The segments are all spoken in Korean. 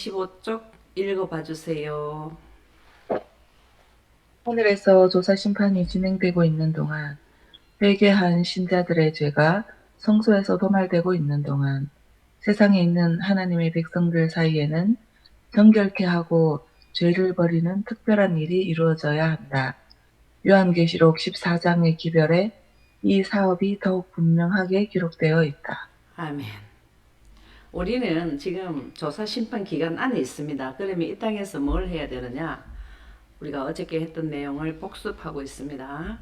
15쪽 읽어봐 주세요. 하늘에서 조사 심판이 진행되고 있는 동안, 회개한 신자들의 죄가 성소에서 도말되고 있는 동안, 세상에 있는 하나님의 백성들 사이에는 정결케 하고 죄를 버리는 특별한 일이 이루어져야 한다. 요한계시록 14장의 기별에 이 사업이 더욱 분명하게 기록되어 있다. 아멘. 우리는 지금 조사 심판 기간 안에 있습니다. 그러면 이 땅에서 뭘 해야 되느냐? 우리가 어저께 했던 내용을 복습하고 있습니다.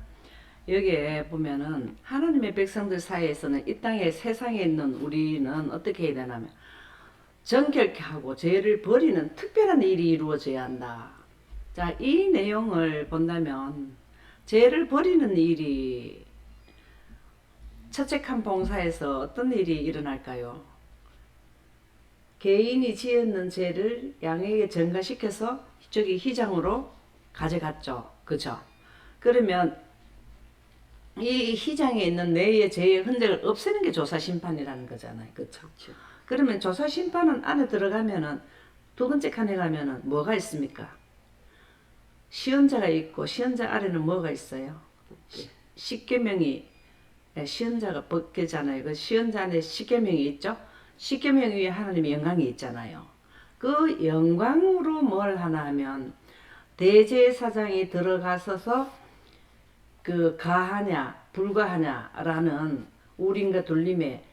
여기에 보면은 하나님의 백성들 사이에서는 이 땅에 세상에 있는 우리는 어떻게 해야 되냐면 정결케 하고 죄를 버리는 특별한 일이 이루어져야 한다. 자, 이 내용을 본다면 죄를 버리는 일이 처책한 봉사에서 어떤 일이 일어날까요? 개인이 지었는 죄를 양에게 전가시켜서 저기 희장으로 가져갔죠. 그죠? 그러면 이 희장에 있는 내의 죄의 흔적을 없애는 게 조사심판이라는 거잖아요. 그죠? 그러면 조사심판은 안에 들어가면은 두 번째 칸에 가면은 뭐가 있습니까? 시언자가 있고 시언자 아래는 뭐가 있어요? 십계명이 시언자가 법계잖아요. 그 시언자 안에 십계명이 있죠. 십계명 위에 하나님의 영광이 있잖아요. 그 영광으로 뭘 하나 하면 대제사장이 들어가서서 그 가하냐 불가하냐라는 우림과 둘림에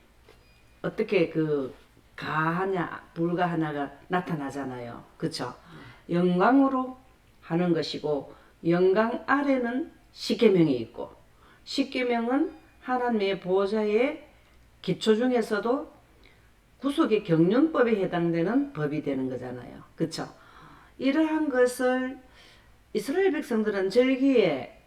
어떻게 그 가하냐 불가하냐가 나타나잖아요. 그쵸? 영광으로 하는 것이고 영광 아래는 십계명이 있고 십계명은 하나님의 보좌의 기초 중에서도 구속의 경륜법에 해당되는 법이 되는 거잖아요. 그쵸? 이러한 것을 이스라엘 백성들은 절기에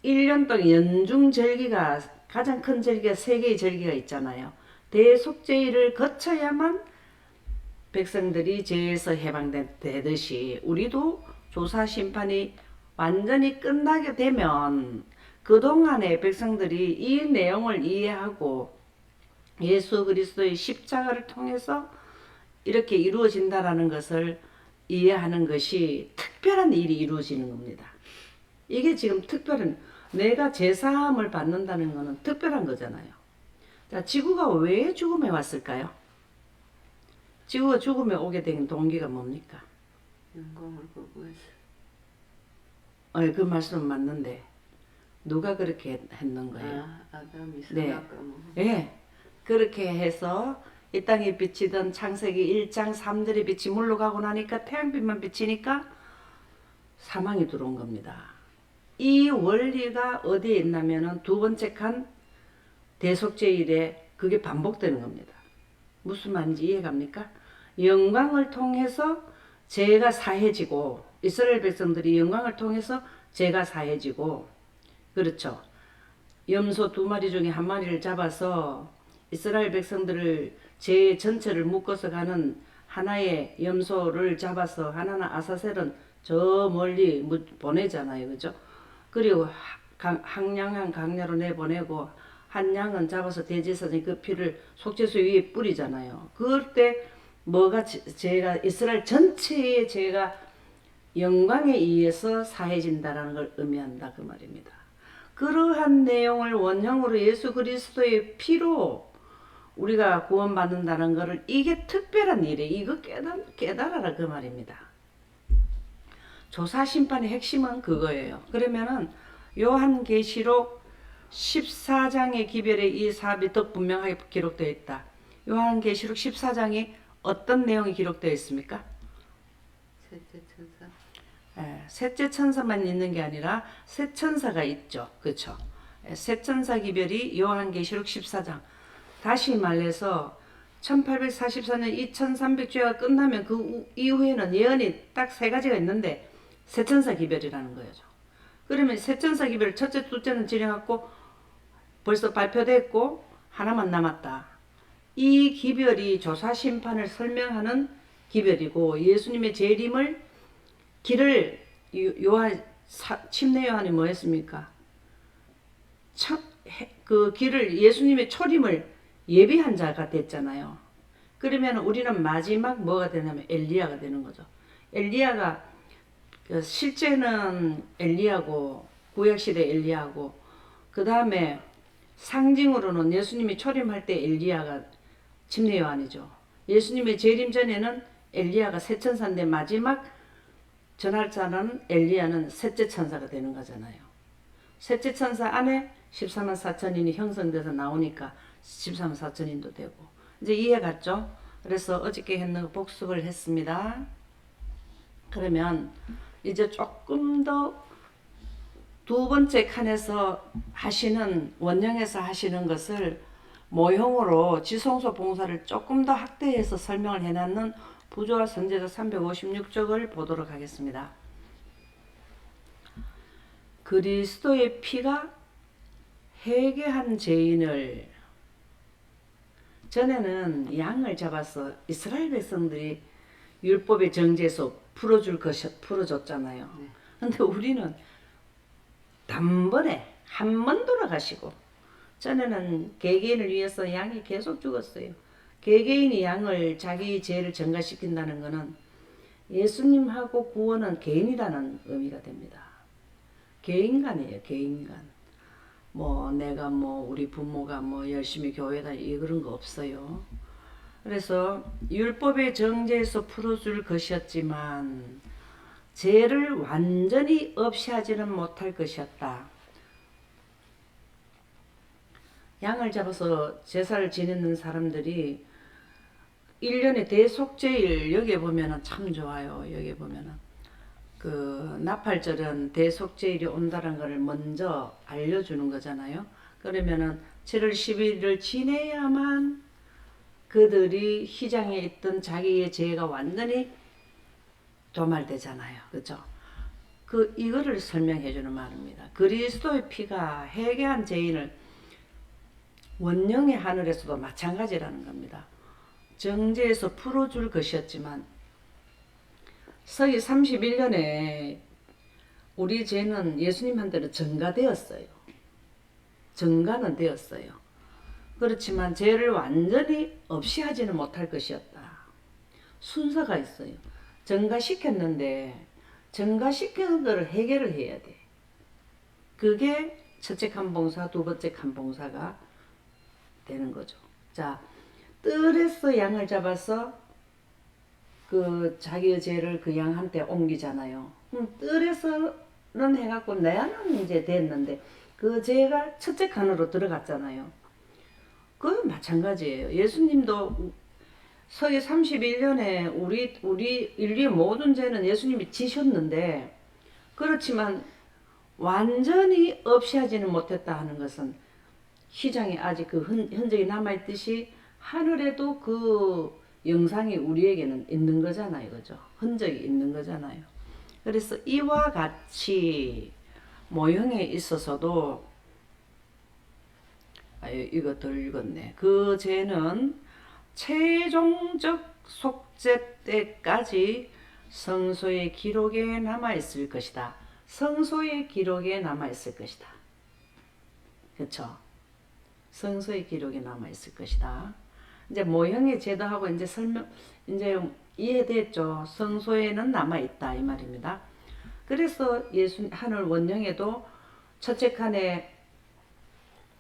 1년 동안 연중 절기가 가장 큰 절기가 3개의 절기가 있잖아요. 대속죄일을 거쳐야만 백성들이 죄에서 해방되듯이 우리도 조사 심판이 완전히 끝나게 되면 그동안의 백성들이 이 내용을 이해하고 예수 그리스도의 십자가를 통해서 이렇게 이루어진다라는 것을 이해하는 것이 특별한 일이 이루어지는 겁니다. 이게 지금 특별한, 내가 제사함을 받는다는 것은 특별한 거잖아요. 자, 지구가 왜 죽음에 왔을까요? 지구가 죽음에 오게 된 동기가 뭡니까? 영광을 거부해서. 그 말씀은 맞는데 누가 그렇게 했는 거예요? 아담이 네. 선악과를. 예. 그렇게 해서 이 땅에 비치던 창세기 1장 3절의 빛이 물러가고 나니까 태양빛만 비치니까 사망이 들어온 겁니다. 이 원리가 어디에 있냐면은 두 번째 칸 대속죄일에 그게 반복되는 겁니다. 무슨 말인지 이해갑니까? 영광을 통해서 죄가 사해지고 이스라엘 백성들이 영광을 통해서 죄가 사해지고 그렇죠. 염소 2마리 중에 1마리를 잡아서 이스라엘 백성들을 죄 전체를 묶어서 가는 하나의 염소를 잡아서 하나는 아사셀은 저 멀리 보내잖아요. 그죠? 그리고 항량한 강야로 내보내고 한 양은 잡아서 대제사장이 그 피를 속죄소 위에 뿌리잖아요. 그럴 때 뭐가 죄가 이스라엘 전체의 죄가 영광에 의해서 사해진다라는 걸 의미한다 그 말입니다. 그러한 내용을 원형으로 예수 그리스도의 피로 우리가 구원받는다는 것을 이게 특별한 일이에요. 이거 깨달아라 그 말입니다. 조사 심판의 핵심은 그거예요. 그러면은 요한계시록 14장의 기별에 이 사업이 더 분명하게 기록되어 있다. 요한계시록 14장이 어떤 내용이 기록되어 있습니까? 셋째 천사. 셋째 천사만 있는 게 아니라 세 천사가 있죠. 그렇죠? 세 천사 기별이 요한계시록 14장. 다시 말해서 1844년 2300주야가 끝나면 그 이후에는 예언이 딱 3가지가 있는데 세천사 기별이라는 거죠. 그러면 세천사 기별 첫째, 둘째는 지나갔고 벌써 발표됐고 하나만 남았다. 이 기별이 조사 심판을 설명하는 기별이고 예수님의 재림을 길을 요한 침례 요한이 뭐 했습니까? 그 길을 예수님의 초림을 예비한 자가 됐잖아요. 그러면 우리는 마지막 뭐가 되냐면 엘리야가 되는 거죠. 엘리야가 실제는 엘리야고 구약시대 엘리야고 그 다음에 상징으로는 예수님이 초림할 때 엘리야가 침례요한이죠. 예수님의 재림 전에는 엘리야가 새 천사인데 마지막 전할 자는 엘리야는 셋째 천사가 되는 거잖아요. 셋째 천사 안에 14만 4천인이 형성돼서 나오니까 14만 4천인도 되고 이제 이해 갔죠? 그래서 어저께 했는 거 복습을 했습니다. 그러면 이제 조금 더 두 번째 칸에서 하시는 원형에서 하시는 것을 모형으로 지성소 봉사를 조금 더 확대해서 설명을 해놨는 부조화 선제도 356쪽을 보도록 하겠습니다. 그리스도의 피가 회개한 죄인을 전에는 양을 잡아서 이스라엘 백성들이 율법의 정죄에서 풀어줬잖아요. 근데 우리는 단번에 한 번 돌아가시고 전에는 개개인을 위해서 양이 계속 죽었어요. 개개인이 양을 자기 죄를 전가시킨다는 것은 예수님하고 구원은 개인이라는 의미가 됩니다. 개인간이에요. 개인간. 뭐 내가 뭐 우리 부모가 뭐 열심히 교회 다니 그런 거 없어요. 그래서 율법의 정죄에서 풀어줄 것이었지만 죄를 완전히 없이 하지는 못할 것이었다. 양을 잡아서 제사를 지내는 사람들이 1년에 대속죄일 여기에 보면은 참 좋아요. 여기에 보면은 그 나팔절은 대속죄일이 온다는 것을 먼저 알려주는 거잖아요. 그러면은 7월 10일을 지내야만 그들이 희장에 있던 자기의 죄가 완전히 도말되잖아요. 그죠? 이거를 설명해 주는 말입니다. 그리스도의 피가 회개한 죄인을 원령의 하늘에서도 마찬가지라는 겁니다. 정죄에서 풀어줄 것이었지만 서기 31년에 우리 죄는 예수님한테는 전가되었어요. 전가는 되었어요. 그렇지만 죄를 완전히 없이 하지는 못할 것이었다. 순서가 있어요. 전가시켰는데 전가시키는 것을 해결을 해야 돼. 그게 첫째 칸 봉사, 두 번째 칸 봉사가 되는 거죠. 자, 뜰에서 양을 잡아서 그 자기의 죄를 그 양한테 옮기잖아요. 뜰에서는 해갖고 내는 이제 됐는데 그 죄가 첫째 칸으로 들어갔잖아요. 그건 마찬가지예요. 예수님도 서기 31년에 우리 인류의 모든 죄는 예수님이 지셨는데 그렇지만 완전히 없이 하지는 못했다 하는 것은 희장이 아직 그 흔적이 남아있듯이 하늘에도 그 영상이 우리에게는 있는 거잖아요. 그죠? 흔적이 있는 거잖아요. 그래서 이와 같이 모형에 있어서도 이거 덜 읽었네. 그 죄는 최종적 속죄 때까지 성소의 기록에 남아있을 것이다. 성소의 기록에 남아있을 것이다. 그렇죠? 성소의 기록에 남아있을 것이다. 이제 모형의 제도하고 이제 이제 이해됐죠? 성소에는 남아있다 이 말입니다. 그래서 하늘 원령에도 첫째 칸에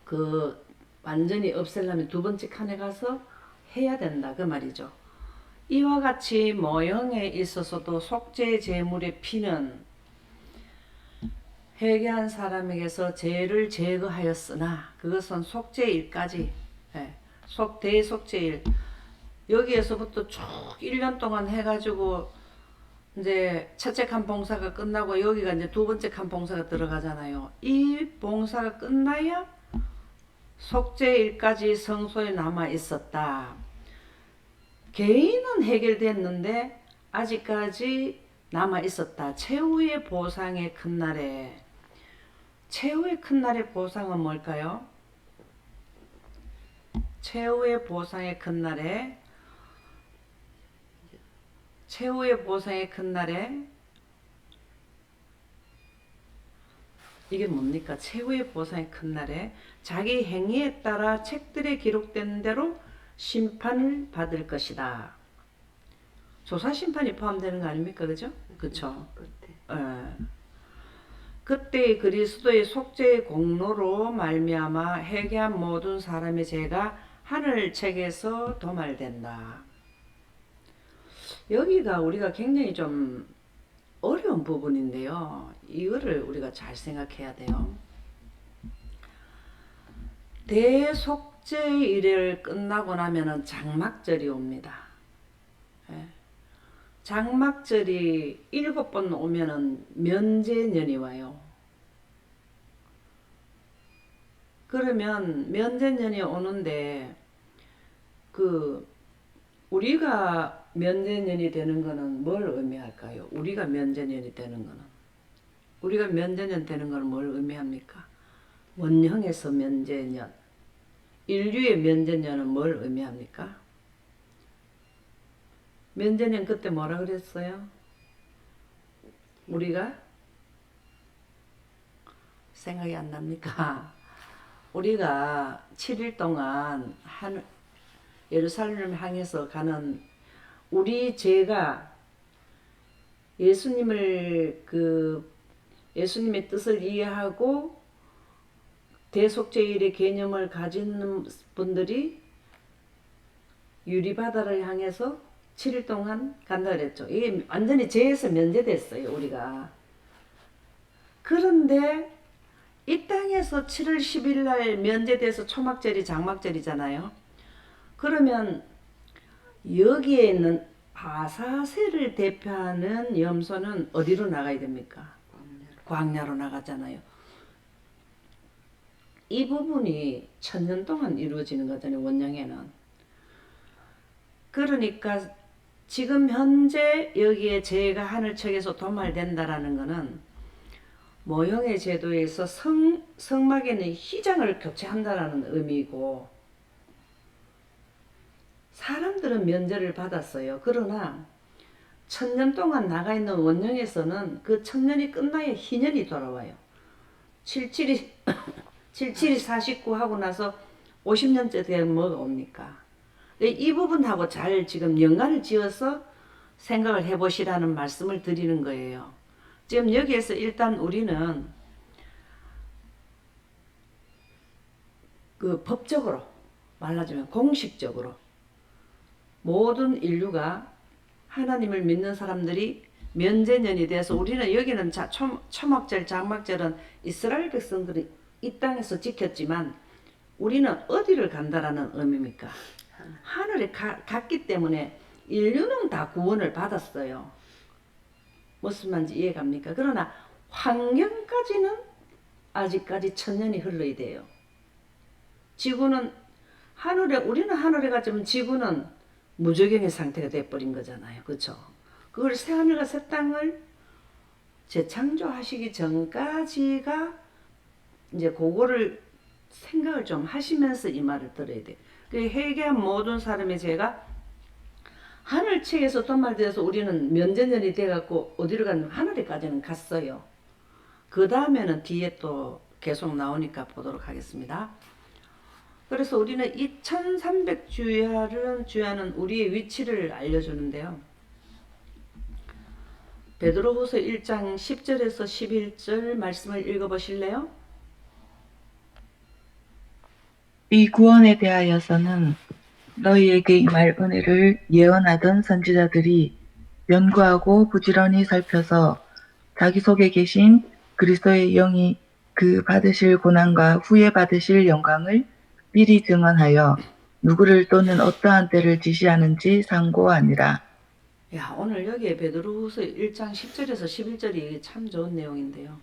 그 완전히 없애려면 두 번째 칸에 가서 해야 된다 그 말이죠. 이와 같이 모형에 있어서도 속죄 제물의 피는 회개한 사람에게서 죄를 제거하였으나 그것은 속죄일까지 대속죄일 여기에서부터 쭉 1년 동안 해가지고 이제 첫째 칸 봉사가 끝나고 여기가 이제 두 번째 칸 봉사가 들어가잖아요. 이 봉사가 끝나야 속죄일까지 성소에 남아 있었다. 개인은 해결됐는데 아직까지 남아 있었다. 최후의 보상의 큰 날에 최후의 큰 날의 보상은 뭘까요? 최후의 보상의 큰 날에 최후의 보상의 큰 날에 이게 뭡니까? 최후의 보상의 큰 날에 자기 행위에 따라 책들에 기록된 대로 심판을 받을 것이다. 조사 심판이 포함되는 거 아닙니까? 그죠? 그쵸? 그때 예. 그때 그리스도의 속죄의 공로로 말미암아 회개한 모든 사람의 죄가 하늘 책에서 도말된다. 여기가 우리가 굉장히 좀 어려운 부분인데요. 이거를 우리가 잘 생각해야 돼요. 대속죄 일을 끝나고 나면은 장막절이 옵니다. 예. 장막절이 7번 오면은 면제년이 와요. 그러면 면제년이 오는데 그 우리가 면제년이 되는 거는 뭘 의미할까요? 우리가 면제년이 되는 거는 우리가 면제년 되는 거는 뭘 의미합니까? 원형에서 면제년, 인류의 면제년은 뭘 의미합니까? 면제년 그때 뭐라 그랬어요? 우리가 생각이 안 납니까? 우리가 7일 동안 예루살렘을 향해서 가는 우리 죄가 예수님의 뜻을 이해하고 대속죄일의 개념을 가진 분들이 유리바다를 향해서 7일 동안 간다 그랬죠. 이게 완전히 죄에서 면제됐어요, 우리가. 그런데 이 땅에서 7월 10일 날 면제돼서 초막절이 장막절이잖아요. 그러면 여기에 있는 아사세를 대표하는 염소는 어디로 나가야 됩니까? 광야로 나가잖아요. 이 부분이 1000년 동안 이루어지는 거잖아요, 원형에는. 그러니까 지금 현재 여기에 죄가 하늘책에서 도말된다라는 거는 모형의 제도에서 성막에는 휘장을 교체한다라는 의미고, 사람들은 면제를 받았어요. 그러나 1000년 동안 나가 있는 원형에서는 그 1000년이 끝나야 희년이 돌아와요. 77이 49 하고 나서 50년째 되면 뭐가 옵니까? 이 부분하고 잘 지금 연관을 지어서 생각을 해보시라는 말씀을 드리는 거예요. 지금 여기에서 일단 우리는 그 법적으로 말하자면 공식적으로 모든 인류가 하나님을 믿는 사람들이 면제년이 돼서 우리는 여기는 초막절, 장막절은 이스라엘 백성들이 이 땅에서 지켰지만 우리는 어디를 간다라는 의미입니까? 하늘에 갔기 때문에 인류는 다 구원을 받았어요. 무슨 말인지 이해갑니까? 그러나 환경까지는 아직까지 1000년이 흘러야 돼요. 지구는 우리는 하늘에 갔지만 지구는 무적용의 상태가 돼버린 거잖아요. 그렇죠? 그걸 새하늘과 새 땅을 재창조하시기 전까지가 이제 그거를 생각을 좀 하시면서 이 말을 들어야 돼요. 그 회개한 모든 사람의 죄가 하늘책에서 도말되어서 우리는 면제년이 돼갖고 어디로 갔냐면 하늘에까지는 갔어요. 그 다음에는 뒤에 또 계속 나오니까 보도록 하겠습니다. 그래서 우리는 2300주야는 우리의 위치를 알려주는데요. 베드로후서 1장 10절에서 11절 말씀을 읽어보실래요? 이 구원에 대하여서는 너희에게 임할 은혜를 예언하던 선지자들이 연구하고 부지런히 살펴서 자기 속에 계신 그리스도의 영이 그 받으실 고난과 후에 받으실 영광을 미리 증언하여 누구를 또는 어떠한 때를 지시하는지 상고하니라. 야, 오늘 여기에 베드로후서 1장 10절에서 11절이 참 좋은 내용인데요.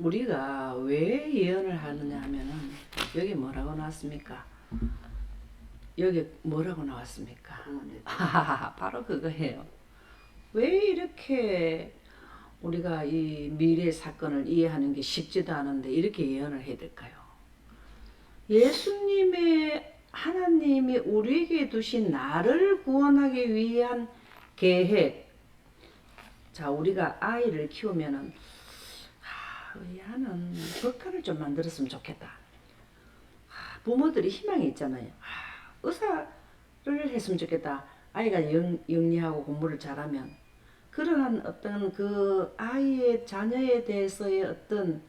우리가 왜 예언을 하느냐 하면은 여기 뭐라고 나왔습니까? 여기 뭐라고 나왔습니까? 바로 그거예요. 왜 이렇게 우리가 이 미래 사건을 이해하는 게 쉽지도 않은데 이렇게 예언을 해야 될까요? 하나님이 우리에게 두신 나를 구원하기 위한 계획. 자, 우리가 아이를 키우면은 의아는 법관을 좀 만들었으면 좋겠다. 부모들이 희망이 있잖아요. 의사를 했으면 좋겠다. 아이가 영리하고 공부를 잘하면 그러한 어떤 그 아이의 자녀에 대해서의 어떤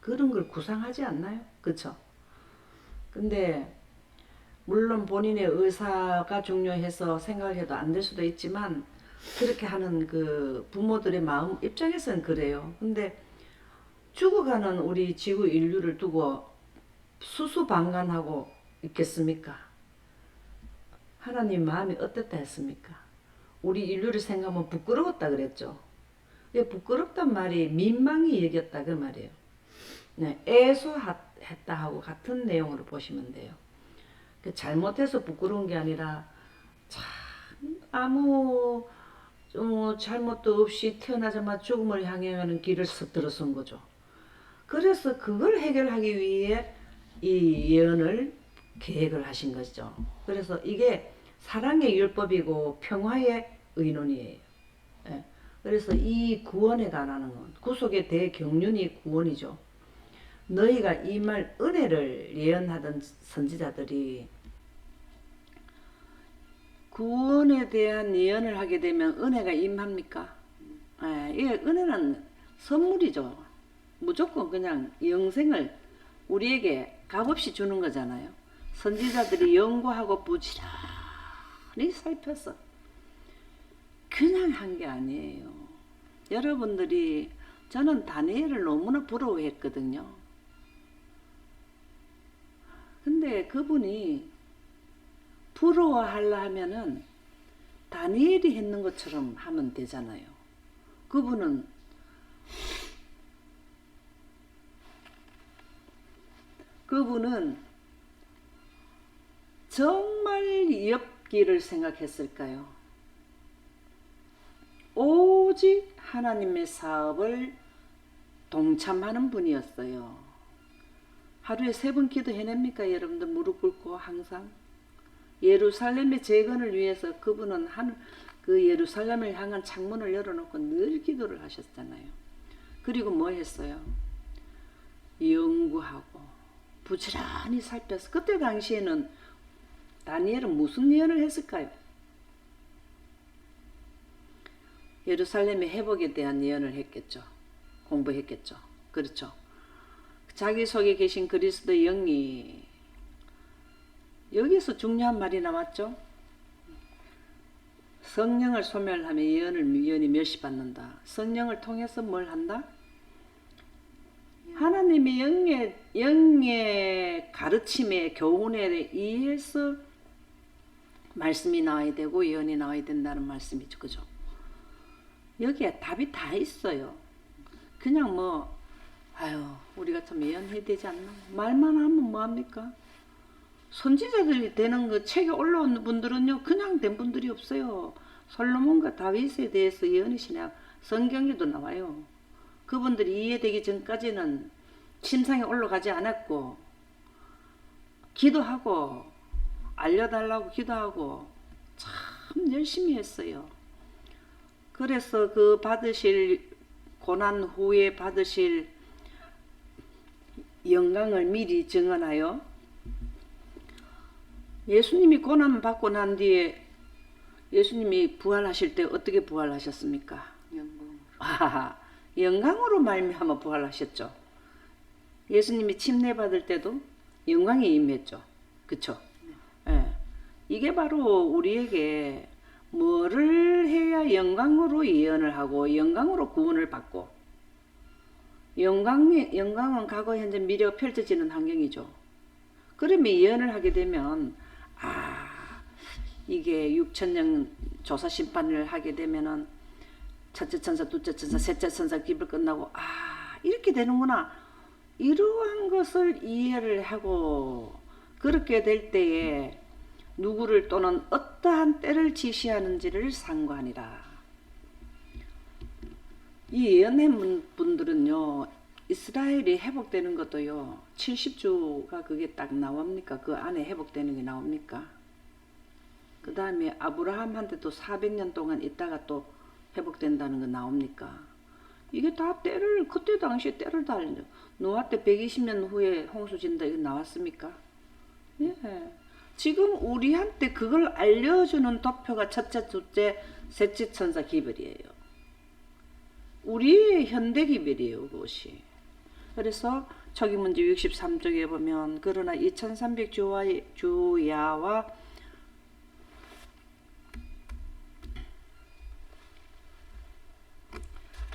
그런 걸 구상하지 않나요? 그쵸? 근데 물론 본인의 의사가 중요해서 생각을 해도 안 될 수도 있지만 그렇게 하는 그 부모들의 마음 입장에서는 그래요. 근데 죽어가는 우리 지구 인류를 두고 수수방관하고 있겠습니까? 하나님 마음이 어땠다 했습니까? 우리 인류를 생각하면 부끄러웠다 그랬죠. 부끄럽단 말이 민망히 여겼다 그 말이에요. 네, 애소했다 하고 같은 내용으로 보시면 돼요. 잘못해서 부끄러운 게 아니라 참 아무 잘못도 없이 태어나자마자 죽음을 향해 가는 길을 들어선 거죠. 그래서 그걸 해결하기 위해 이 예언을 계획을 하신 것이죠. 그래서 이게 사랑의 율법이고 평화의 의논이에요. 예. 그래서 이 구원에 관한 건 구속의 대경륜이 구원이죠. 너희가 이 말 은혜를 예언하던 선지자들이 구원에 대한 예언을 하게 되면 은혜가 임합니까? 예, 이 은혜는 선물이죠. 무조건 그냥 영생을 우리에게 값없이 주는 거잖아요. 선지자들이 연구하고 부지런히 살펴서 그냥 한 게 아니에요. 여러분들이 저는 다니엘을 너무나 부러워했거든요. 근데 그분이 부러워하려 하면은 다니엘이 했는 것처럼 하면 되잖아요. 그분은 정말 엽기를 생각했을까요? 오직 하나님의 사업을 동참하는 분이었어요. 하루에 3번 기도해냅니까? 여러분들 무릎 꿇고 항상 예루살렘의 재건을 위해서 그분은 그 예루살렘을 향한 창문을 열어놓고 늘 기도를 하셨잖아요. 그리고 뭐 했어요? 연구하고 부지런히 살펴서 그때 당시에는 다니엘은 무슨 예언을 했을까요? 예루살렘의 회복에 대한 예언을 했겠죠. 공부했겠죠. 그렇죠. 자기 속에 계신 그리스도 영이 여기서 중요한 말이 나왔죠. 성령을 소멸하며 예언이 멸시받는다. 성령을 통해서 뭘 한다? 하나님의 영의 가르침에 교훈에 의해서 말씀이 나와야 되고 예언이 나와야 된다는 말씀이죠. 그죠? 여기에 답이 다 있어요. 그냥 우리가 참 예언해야 되지 않나? 말만 하면 뭐합니까? 선지자들이 되는 그 책에 올라온 분들은요, 그냥 된 분들이 없어요. 솔로몬과 다윗에 대해서 예언이 신약 성경에도 나와요. 그분들이 이해되기 전까지는 침상에 올라가지 않았고, 기도하고, 알려달라고 기도하고, 참 열심히 했어요. 그래서 그 받으실, 고난 후에 받으실 영광을 미리 증언하여 예수님이 고난 받고 난 뒤에 예수님이 부활하실 때 어떻게 부활하셨습니까? 영광으로 말미암아 부활하셨죠. 예수님이 침례 받을 때도 영광이 임했죠. 그쵸? 네. 이게 바로 우리에게 뭐를 해야 영광으로 예언을 하고 영광으로 구원을 받고 영광은 과거 현재 미래가 펼쳐지는 환경이죠. 그러면 예언을 하게 되면 이게 6천년 조사 심판을 하게 되면은 첫째 천사, 둘째 천사, 셋째 천사 기별 끝나고 이렇게 되는구나. 이러한 것을 이해를 하고 그렇게 될 때에 누구를 또는 어떠한 때를 지시하는지를 상고하니라. 이 예언한 분들은요, 이스라엘이 회복되는 것도요, 70주가 그게 딱 나옵니까? 그 안에 회복되는 게 나옵니까? 그 다음에 아브라함한테도 400년 동안 있다가 또 회복된다는 거 나옵니까? 이게 다 그때 당시에 때를 달려. 노아 때 120년 후에 홍수 진다 이거 나왔습니까? 예. 지금 우리한테 그걸 알려주는 도표가 첫째, 둘째, 셋째 천사 기별이에요. 우리의 현대 기별이에요, 그것이. 그래서 초기 문제 63쪽에 보면 그러나 2300 주야와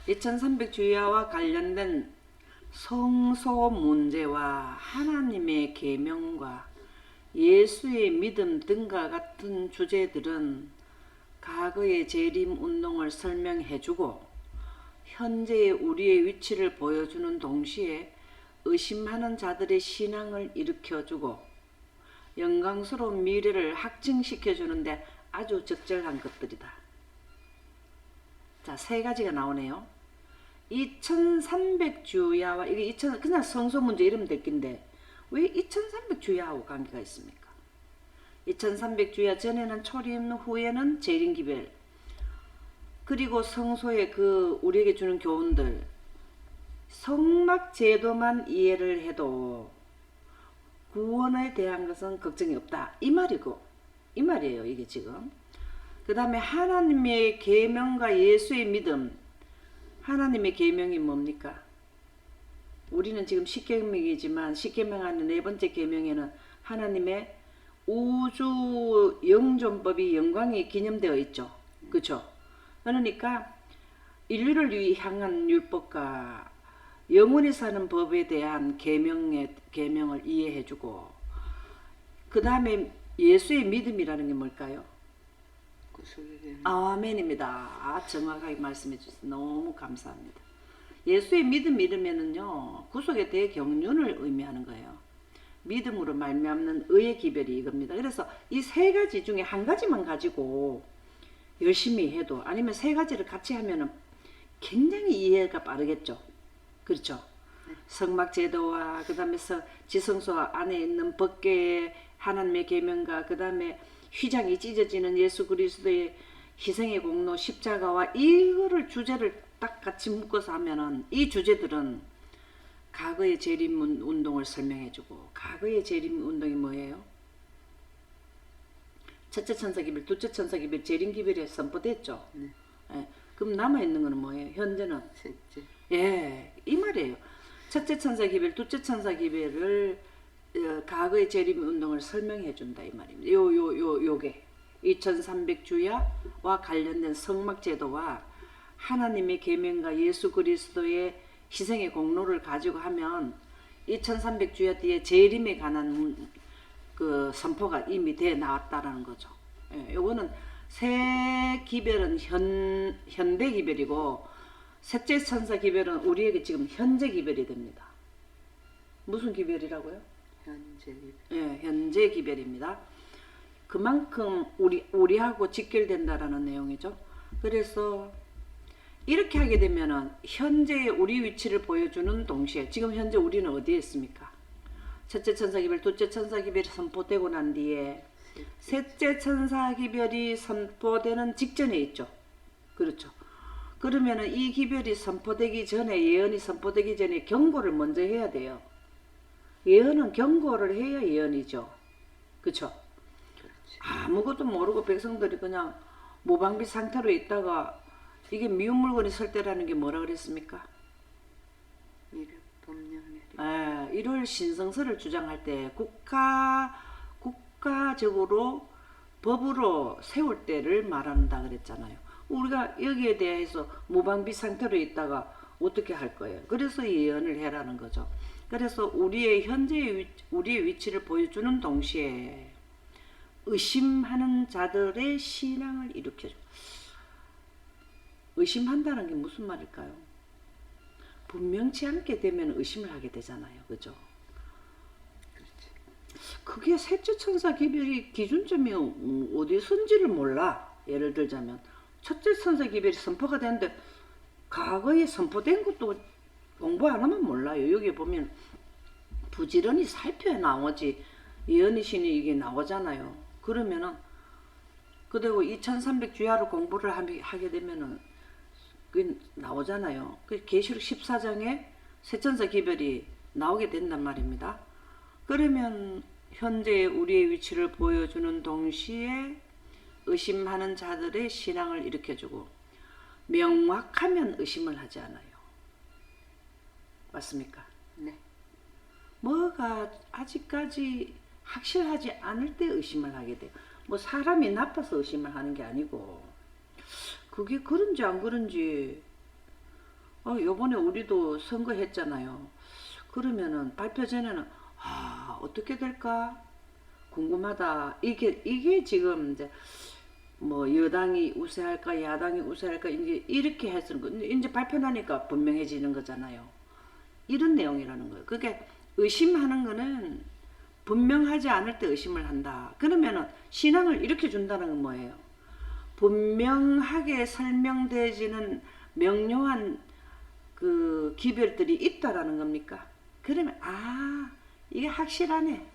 2300 주야와 관련된 성소 문제와 하나님의 계명과 예수의 믿음 등과 같은 주제들은 과거의 재림 운동을 설명해주고 현재의 우리의 위치를 보여주는 동시에 의심하는 자들의 신앙을 일으켜주고 영광스러운 미래를 확증시켜주는데 아주 적절한 것들이다. 자, 세 가지가 나오네요. 2300주야와 이게 그냥 성소 문제 이러면 될 건데 왜 2300주야하고 관계가 있습니까? 2300주야 전에는 초림, 후에는 재림기별, 그리고 성소의 그 우리에게 주는 교훈들, 성막 제도만 이해를 해도 구원에 대한 것은 걱정이 없다. 이 말이에요. 이게 지금. 그 다음에 하나님의 계명과 예수의 믿음. 하나님의 계명이 뭡니까? 우리는 지금 십계명이지만 십계명 안에 네 번째 계명에는 하나님의 우주 영존법이 영광이 기념되어 있죠. 그렇죠? 그러니까 인류를 향한 율법과 영원히 사는 법에 대한 계명을 이해해주고, 그 다음에 예수의 믿음이라는 게 뭘까요? 구속에 대한 아멘입니다. 정확하게 말씀해 주셔서 너무 감사합니다. 예수의 믿음 이르면은요, 구속에 대해 경륜을 의미하는 거예요. 믿음으로 말미암는 의의 기별이 이겁니다. 그래서 이 세 가지 중에 한 가지만 가지고 열심히 해도, 아니면 세 가지를 같이 하면은 굉장히 이해가 빠르겠죠. 그렇죠? 성막 제도와 그 다음에 지성소 안에 있는 법궤의 하나님의 계명과 그 다음에 휘장이 찢어지는 예수 그리스도의 희생의 공로 십자가와 이거를 주제를 딱 같이 묶어서 하면은 이 주제들은 과거의 재림 운동을 설명해주고, 과거의 재림 운동이 뭐예요? 첫째 천사기별, 둘째 천사기별, 재림기별에 선포됐죠. 네. 예. 그럼 남아있는 거는 뭐예요? 현재는? 셋째. 예, 이 말이에요. 첫째 천사기별, 둘째 천사기별을 과거의 재림 운동을 설명해 준다 이 말입니다. 요게 2300주야와 관련된 성막 제도와 하나님의 계명과 예수 그리스도의 희생의 공로를 가지고 하면 2300주야 뒤에 재림에 관한 그 선포가 이미 돼 나왔다라는 거죠. 예, 요거는 새 기별은 현대 기별이고, 셋째 천사 기별은 우리에게 지금 현재 기별이 됩니다. 무슨 기별이라고요? 현재 기별. 예, 현재 기별입니다. 그만큼 우리하고 직결된다라는 내용이죠. 그래서 이렇게 하게 되면은 현재의 우리 위치를 보여주는 동시에 지금 현재 우리는 어디에 있습니까? 첫째 천사기별, 둘째 천사기별이 선포되고 난 뒤에 셋째 천사기별이 선포되는 직전에 있죠. 그렇죠. 그러면은 이 기별이 선포되기 전에, 예언이 선포되기 전에 경고를 먼저 해야 돼요. 예언은 경고를 해야 예언이죠. 그렇죠. 아무것도 모르고 백성들이 그냥 무방비 상태로 있다가 이게 미운 물건이 설 때라는 게 뭐라 그랬습니까? 미륵 법령 내리. 이를 신성서를 주장할 때 국가적으로 법으로 세울 때를 말한다 그랬잖아요. 우리가 여기에 대해서 무방비 상태로 있다가 어떻게 할 거예요? 그래서 예언을 해라는 거죠. 그래서 우리의 현재의 우리의 위치를 보여주는 동시에 의심하는 자들의 신앙을 일으켜줘. 의심한다는 게 무슨 말일까요? 분명치 않게 되면 의심을 하게 되잖아요. 그죠? 그렇지. 그게 셋째 천사 기별이 기준점이 어디에 선지를 몰라. 예를 들자면 첫째 천사 기별이 선포가 되는데 과거에 선포된 것도 공부 안 하면 몰라요. 여기 보면 부지런히 살펴야 나오지. 예언의 신이 이게 나오잖아요. 그러면은 그리고 2300주야로 공부를 하게 되면은 그게 나오잖아요. 그 계시록 14장에 셋천사 기별이 나오게 된단 말입니다. 그러면 현재의 우리의 위치를 보여주는 동시에 의심하는 자들의 신앙을 일으켜주고 명확하면 의심을 하지 않아요. 맞습니까? 네. 뭐가 아직까지 확실하지 않을 때 의심을 하게 돼요. 뭐 사람이 나빠서 의심을 하는 게 아니고 그게 그런지 안 그런지 요번에 우리도 선거했잖아요. 그러면은 발표 전에는 어떻게 될까 궁금하다. 이게 지금 이제 뭐 여당이 우세할까 야당이 우세할까 이제 이렇게 했는 거 이제 발표 나니까 분명해지는 거잖아요. 이런 내용이라는 거예요. 그게 의심하는 거는 분명하지 않을 때 의심을 한다. 그러면은 신앙을 일으켜 준다는 건 뭐예요? 분명하게 설명되지는 명료한 그 기별들이 있다라는 겁니까? 그러면 이게 확실하네.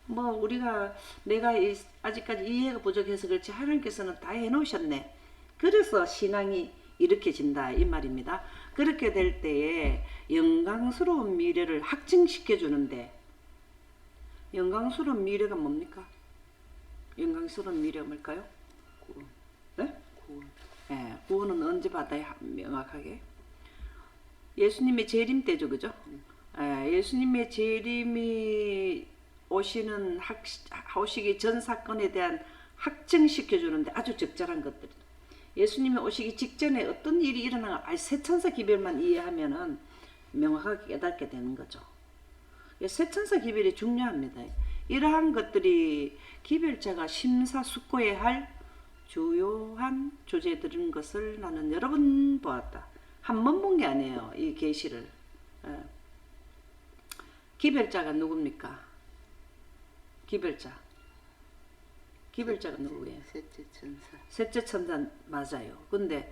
뭐 우리가 내가 아직까지 이해가 부족해서 그렇지 하나님께서는 다 해놓으셨네. 그래서 신앙이 일으켜진다 이 말입니다. 그렇게 될 때에 영광스러운 미래를 확증시켜 주는데 영광스러운 미래가 뭡니까? 영광스러운 미래가 뭘까요? 구원. 네? 구원. 네, 구원은 언제 받아야 명확하게? 예수님의 재림 때죠, 그죠? 예수님의 재림이 오시기 전 사건에 대한 확증시켜 주는데 아주 적절한 것들. 예수님이 오시기 직전에 어떤 일이 일어나가 세천사 기별만 이해하면은 명확하게 깨닫게 되는 거죠. 세천사 기별이 중요합니다. 이러한 것들이 기별자가 심사숙고해야 할 주요한 주제들인 것을 나는 여러 번 보았다. 한 번 본 게 아니에요. 이 계시를. 기별자가 누굽니까? 기별자가 누구예요? 셋째 천사. 셋째 천사 맞아요. 근데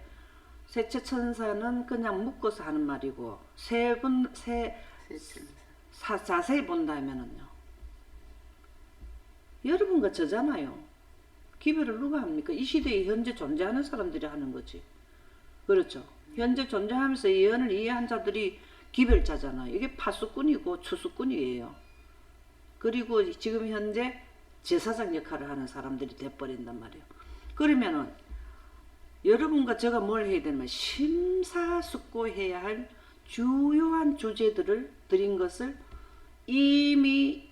셋째 천사는 그냥 묶어서 하는 말이고 셋 천사. 자세히 본다면은요. 여러분과 저잖아요. 기별을 누가 합니까? 이 시대에 현재 존재하는 사람들이 하는 거지. 그렇죠. 현재 존재하면서 예언을 이해한 자들이 기별자잖아요. 이게 파수꾼이고 추수꾼이에요. 그리고 지금 현재 제사장 역할을 하는 사람들이 돼버린단 말이에요. 그러면은 여러분과 제가 뭘 해야 되냐면 심사숙고해야 할 주요한 주제들을 드린 것을 이미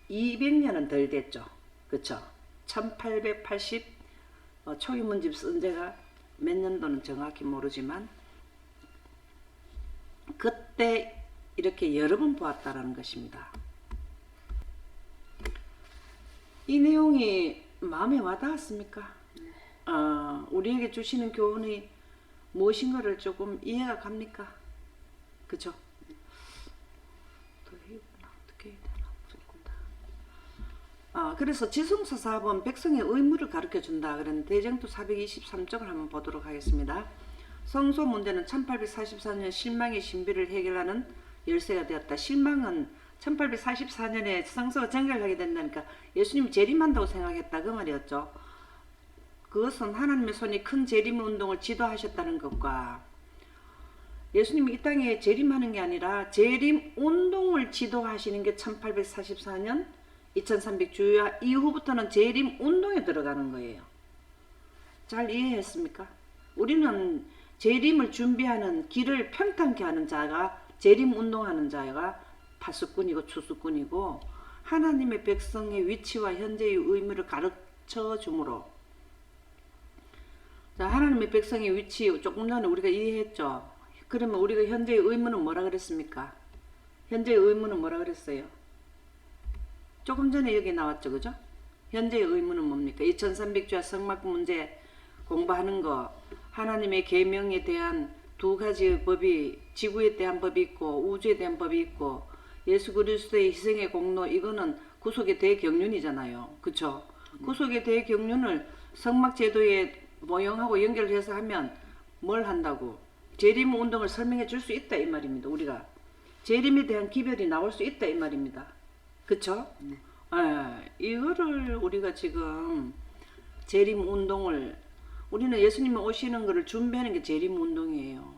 200년은 덜 됐죠. 그쵸? 1880 초기문집 쓴 제가 몇 년도는 정확히 모르지만 그때 이렇게 여러 번 보았다라는 것입니다. 이 내용이 마음에 와닿았습니까? 우리에게 주시는 교훈이 무엇인가를 조금 이해가 갑니까? 그죠? 어떻게 해야 되나? 그래서 지성서 4번 백성의 의무를 가르쳐 준다. 그런 대정투 423쪽을 한번 보도록 하겠습니다. 성소 문제는 1844년 실망의 신비를 해결하는 열쇠가 되었다. 실망은 1844년에 성소가 정결하게 된다니까 예수님이 재림한다고 생각했다 그 말이었죠. 그것은 하나님의 손이 큰 재림 운동을 지도하셨다는 것과 예수님이 이 땅에 재림하는 게 아니라 재림 운동을 지도하시는 게 1844년 2300주야 이후부터는 재림 운동에 들어가는 거예요. 잘 이해했습니까? 우리는 재림을 준비하는 길을 평탄케 하는 자가 재림 운동하는 자가 파수꾼이고 추수꾼이고 하나님의 백성의 위치와 현재의 의무를 가르쳐 주므로 자, 하나님의 백성의 위치 조금 전에 우리가 이해했죠. 그러면 우리가 현재의 의무는 뭐라 그랬습니까? 현재의 의무는 뭐라 그랬어요? 조금 전에 여기 나왔죠. 그죠? 현재의 의무는 뭡니까? 2300주야 성막 문제 공부하는 거 하나님의 계명에 대한 두 가지 법이 지구에 대한 법이 있고 우주에 대한 법이 있고 예수 그리스도의 희생의 공로 이거는 구속의 대경륜이잖아요. 그쵸? 구속의 대경륜을 성막 제도에 모형하고 연결해서 하면 뭘 한다고? 재림 운동을 설명해 줄 수 있다 이 말입니다. 우리가 재림에 대한 기별이 나올 수 있다 이 말입니다. 그쵸? 네. 이거를 우리가 지금 재림 운동을 우리는 예수님이 오시는 것을 준비하는 게 재림 운동이에요.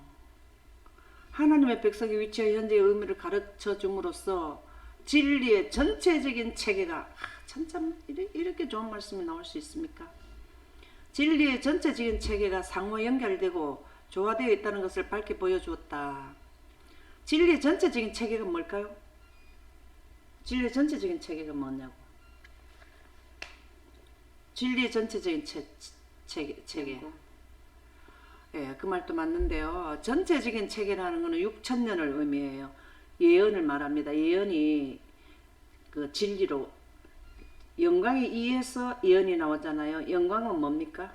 하나님의 백성의 위치와 현재의 의미를 가르쳐 줌으로써 진리의 전체적인 체계가 참 이렇게 좋은 말씀이 나올 수 있습니까? 진리의 전체적인 체계가 상호 연결되고 조화되어 있다는 것을 밝게 보여주었다. 진리의 전체적인 체계가 뭘까요? 진리의 전체적인 체계가 뭐냐고. 진리의 전체적인 체계. 예, 그 말도 맞는데요. 전체적인 체계라는 것은 6천년을 의미해요. 예언을 말합니다. 예언이 그 진리로 영광에 의해서 예언이 나오잖아요. 영광은 뭡니까?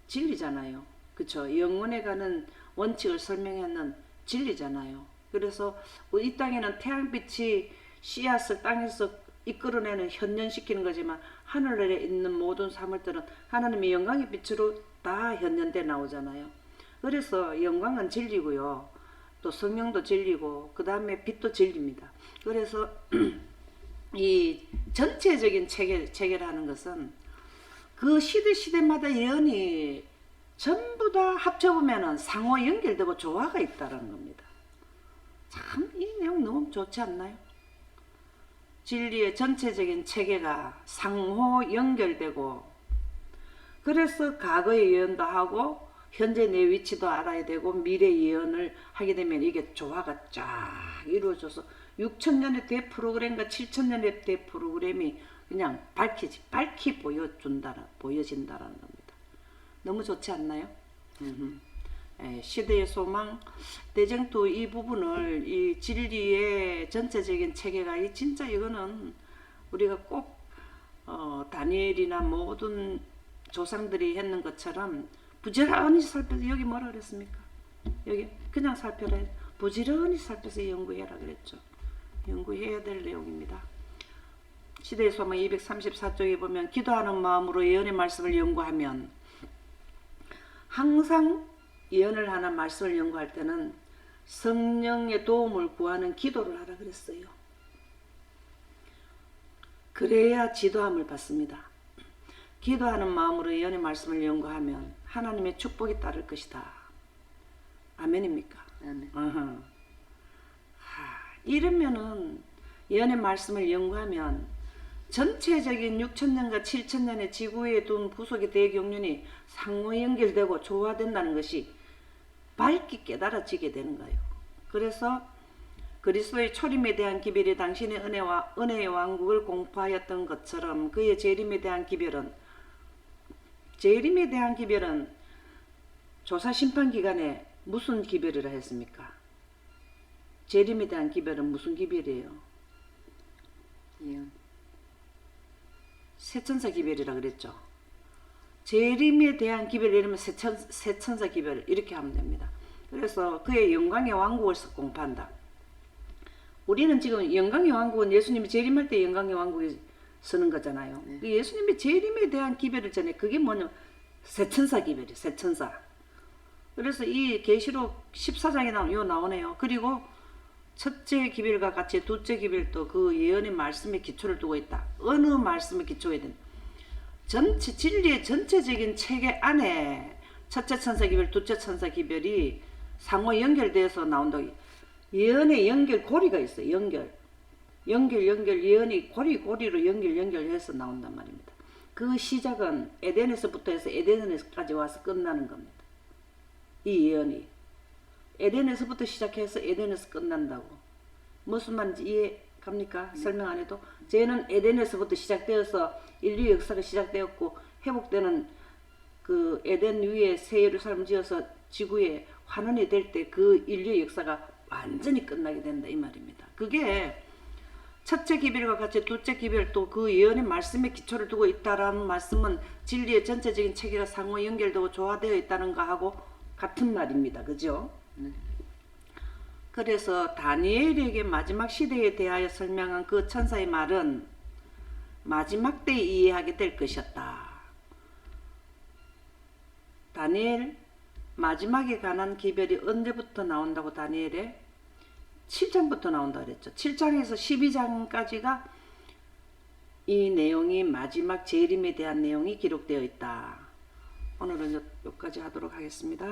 진리잖아요. 그쵸? 영원에 가는 원칙을 설명하는 진리잖아요. 그래서 이 땅에는 태양빛이 씨앗을 땅에서 이끌어내는 현현시키는 거지만 하늘에 있는 모든 사물들은 하나님의 영광의 빛으로 다 현현돼 나오잖아요. 그래서 영광은 진리고요. 또 성령도 진리고 그 다음에 빛도 진리입니다. 그래서 이 전체적인 체계라는 것은 그 시대마다 예언이 전부 다 합쳐보면 상호 연결되고 조화가 있다는 겁니다. 참 이 내용 너무 좋지 않나요? 진리의 전체적인 체계가 상호 연결되고 그래서 과거의 예언도 하고 현재 내 위치도 알아야 되고 미래 예언을 하게 되면 이게 조화가 쫙 이루어져서 6천년의 대프로그램과 7천년의 대프로그램이 그냥 밝히 보여진다라는 겁니다. 너무 좋지 않나요? 시대의 소망, 대쟁투 이 부분을 이 진리의 전체적인 체계가 진짜 이거는 우리가 꼭 다니엘이나 모든 조상들이 했는 것처럼 부지런히 살펴서 여기 뭐라 그랬습니까? 여기 그냥 살펴라. 부지런히 살펴서 연구해라 그랬죠. 연구해야 될 내용입니다. 시대의 소망 234쪽에 보면 기도하는 마음으로 예언의 말씀을 연구하면 항상 예언을 하나 말씀을 연구할 때는 성령의 도움을 구하는 기도를 하라 그랬어요. 그래야 지도함을 받습니다. 기도하는 마음으로 예언의 말씀을 연구하면 하나님의 축복이 따를 것이다. 아멘입니까? 아멘. 이러면은 예언의 말씀을 연구하면 전체적인 6천년과 7천년의 지구에 둔 구속의 대경륜이 상호 연결되고 조화된다는 것이 밝게 깨달아지게 되는 거예요. 그래서 그리스도의 초림에 대한 기별이 당신의 은혜의 왕국을 공포하였던 것처럼 그의 재림에 대한 기별은 조사 심판 기간에 무슨 기별이라 했습니까? 재림에 대한 기별은 무슨 기별이에요? 예언. 세천사 기별이라 그랬죠. 재림에 대한 기별 이러면 세천사 기별 이렇게 하면 됩니다. 그래서 그의 영광의 왕국을 공포한다. 우리는 지금 영광의 왕국은 예수님이 재림할 때 영광의 왕국에 서는 거잖아요. 네. 예수님이 재림에 대한 기별을 전에 그게 뭐냐 세천사 기별이에요. 세천사. 그래서 이 계시록 14장에 나오네요. 그리고 첫째 기별과 같이 둘째 기별도 그 예언의 말씀에 기초를 두고 있다. 어느 말씀에 기초해야 된다. 진리의 전체적인 체계 안에 첫째 천사 기별, 둘째 천사 기별이 상호 연결되어서 나온다고. 예언의 연결고리가 있어요. 연결 예언이 고리로 연결해서 나온단 말입니다. 그 시작은 에덴에서부터 해서 에덴에서까지 와서 끝나는 겁니다. 이 예언이 에덴에서부터 시작해서 에덴에서 끝난다고. 무슨 말인지 이해 갑니까? 설명 안 해도 쟤는 에덴에서부터 시작되어서 인류 역사가 시작되었고 회복되는 그 에덴 위에 새 예루살렘 지어서 지구에 환원이 될 때 그 인류의 역사가 완전히 끝나게 된다 이 말입니다. 그게 첫째 기별과 같이 둘째 기별도 그 예언의 말씀에 기초를 두고 있다라는 말씀은 진리의 전체적인 체계가 상호 연결되고 조화되어 있다는 거하고 같은 말입니다. 그죠? 그래서 다니엘에게 마지막 시대에 대하여 설명한 그 천사의 말은 마지막 때에 이해하게 될 것이었다. 다니엘 마지막에 관한 기별이 언제부터 나온다고 다니엘에 7장부터 나온다고 그랬죠. 7장에서 12장까지가 이 내용이 마지막 재림에 대한 내용이 기록되어 있다. 오늘은 여기까지 하도록 하겠습니다.